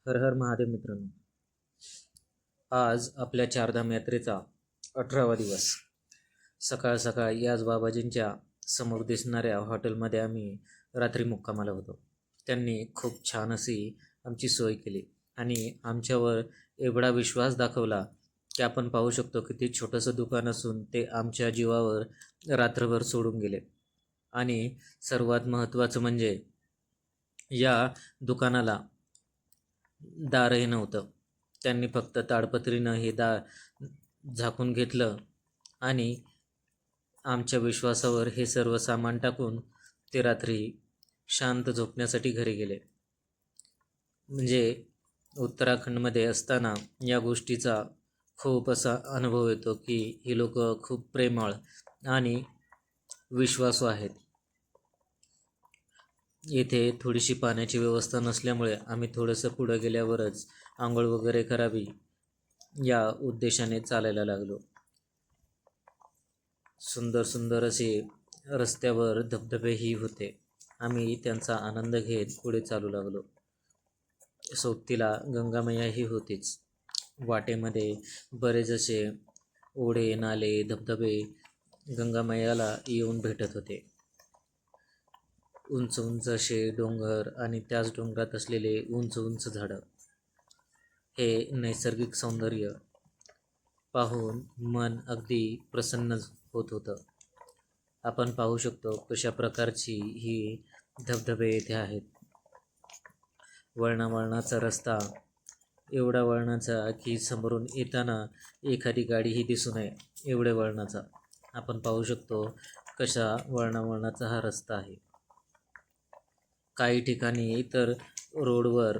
हर हर महादेव मित्रांनो. आज आपल्या चारधाम यात्रेचा 18वा दिवस. सकाळ सकाळ याच बाबाजींच्या समोर दिसणाऱ्या हॉटेलमध्ये आम्ही रात्री मुक्कामाला होतो. त्यांनी खूप छान अशी आमची सोय केली आणि आमच्यावर एवढा विश्वास दाखवला की आपण पाहू शकतो किती छोटंसं दुकान असून ते आमच्या जीवावर रात्रभर सोडून गेले. आणि सर्वात महत्त्वाचं म्हणजे या दुकानाला दारही नव्हतं. त्यांनी फक्त ताडपत्रीनं हे दार झाकून घेतलं आणि आमच्या विश्वासावर हे सर्व सामान टाकून ते रात्री शांत झोपण्यासाठी घरी गेले. म्हणजे उत्तराखंडमध्ये असताना या गोष्टीचा खूप असा अनुभव येतो की ही लोक खूप प्रेमळ आणि विश्वासू आहेत. येथे थोडीशी पाण्याची व्यवस्था नसल्यामुळे आम्ही थोडंसं पुढं गेल्यावरच आंघोळ वगैरे करावी या उद्देशाने चालायला लागलो. सुंदर सुंदर असे रस्त्यावर धबधबेही होते. आम्ही त्यांचा आनंद घेत पुढे चालू लागलो. सोबतीला गंगामैयाही होतीच. वाटेमध्ये बरेच असे ओढे, नाले, धबधबे गंगामैयाला येऊन भेटत होते. उंच उंच असे डोंगर आणि त्याच डोंगरात असलेले उंच उंच झाडं, हे नैसर्गिक सौंदर्य पाहून मन अगदी प्रसन्न होत होतं. आपण पाहू शकतो कशा प्रकारची ही धबधबे येथे आहेत. वळणावळणाचा रस्ता एवढा वळणाचा की समोरून येताना एखादी गाडीही दिसू नये एवढे वळणाचा. आपण पाहू शकतो कशा वळणावळणाचा हा रस्ता आहे. काही ठिकाणी तर रोडवर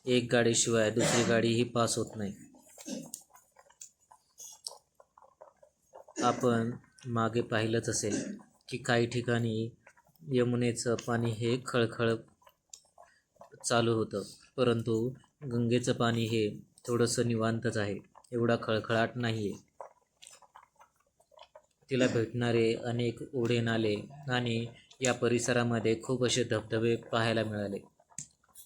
एक गाडीशिवाय दुसरी गाडीही पास होत नाही. आपण मागे पाहिलंच असेल की काही ठिकाणी यमुनेचं पाणी हे खळखळ चालू होतं, परंतु गंगेचं पाणी हे थोडंसं निवांतच आहे, एवढा खळखळाट नाही आहे. तिला भेटणारे अनेक ओढे, नाले आणि या परिसरामध्ये खूप असे धबधबे पाहायला मिळाले,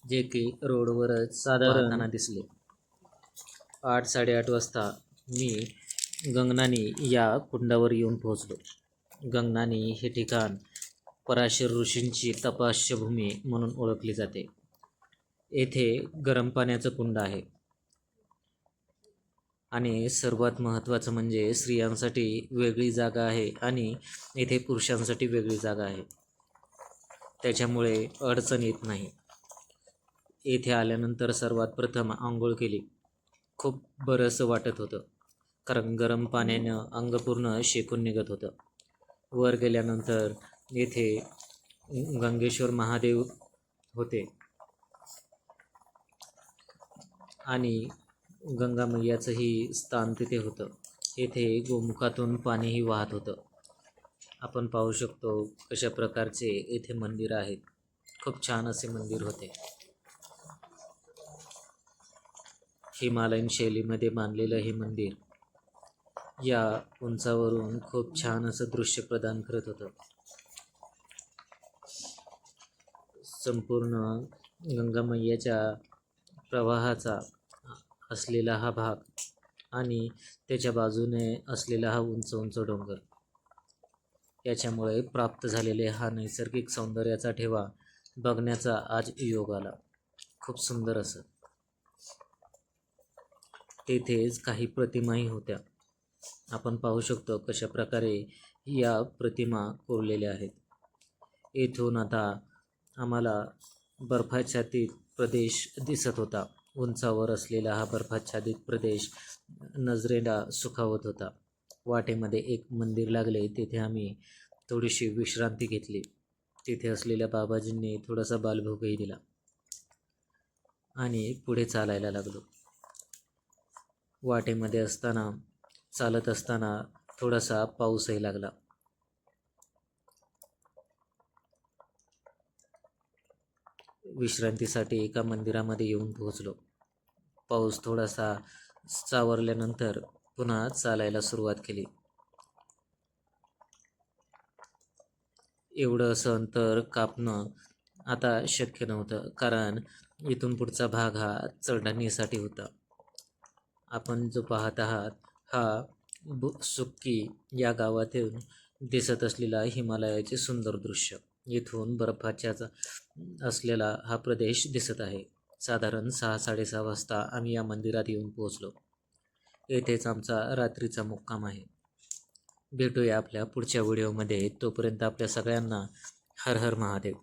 जे की रोडवरच वाहताना दिसले. 8-8:30 वाजता मी गंगनानी या कुंडावर येऊन पोहोचलो. गंगनानी हे ठिकाण पराशर ऋषींची तपस्यभूमी म्हणून ओळखली जाते. येथे गरम पाण्याचं कुंड आहे आणि सर्वात महत्त्वाचं म्हणजे स्त्रियांसाठी वेगळी जागा आहे आणि येथे पुरुषांसाठी वेगळी जागा आहे. त्याच्यामुळे अडचण येत नाही. येथे आल्यानंतर सर्वात प्रथम आंघोळ केली. खूप बरंसं वाटत होतं, कारण गरम पाण्यानं अंग पूर्ण शेकून निघत होतं. वर गेल्यानंतर येथे गंगेश्वर महादेव होते आणि गंगा मैयाचंही स्थान तिथे होतं. येथे गोमुखातून पाणीही वाहत होतं. आपण पाहू शकतो कशा प्रकारचे येथे मंदिर आहेत. खूप छान असे मंदिर होते. हिमालयन शैलीमध्ये बांधलेलं हे मंदिर या उंचावरून खूप छान असं दृश्य प्रदान करत होतं. संपूर्ण गंगा मैयाच्या प्रवाहाचा असलेला हा भाग आणि त्याच्या बाजूने असलेला हा उंच उंच डोंगर, याच्यामुळे प्राप्त झालेले हा नैसर्गिक सौंदर्याचा ठेवा बघण्याचा आज योग आला. खूप सुंदर असं. तेथेच काही प्रतिमाही होत्या. आपण पाहू शकतो कशा प्रकारे या प्रतिमा कोरलेल्या आहेत. येथून आता आम्हाला बर्फाच्छादित प्रदेश दिसत होता. उंचावर असलेला हा बर्फाच्छादित प्रदेश नजरेला सुखावत होता. वाटेमध्ये एक मंदिर लागले, तेथे आम्ही थोडीशी विश्रांती घेतली. तिथे असलेल्या बाबाजींनी थोडासा बालभोगही दिला आणि पुढे चालायला लागलो. वाटेमध्ये असताना चालत असताना थोडासा पाऊसही लागला. विश्रांतीसाठी एका मंदिरामध्ये येऊन पोहोचलो. पाऊस थोडासा सावरल्यानंतर पुन्हा चालायला सुरुवात केली. एवढं असं अंतर कापणं आता शक्य नव्हतं, कारण इथून पुढचा भाग हा चढणीसाठी होता. आपण जो पाहत आहात हा सुक्की या गावातून दिसत असलेला हिमालयाचे सुंदर दृश्य. इथून बर्फाच्या असलेला हा प्रदेश दिसत आहे. साधारण 6-6:30 वाजता आम्ही या मंदिरात येऊन पोहोचलो. येथेच आमचा रात्रीचा मुक्काम आहे. भेटूया आपल्या पुढच्या व्हिडिओमध्ये. तोपर्यंत आपल्या सगळ्यांना हर हर महादेव.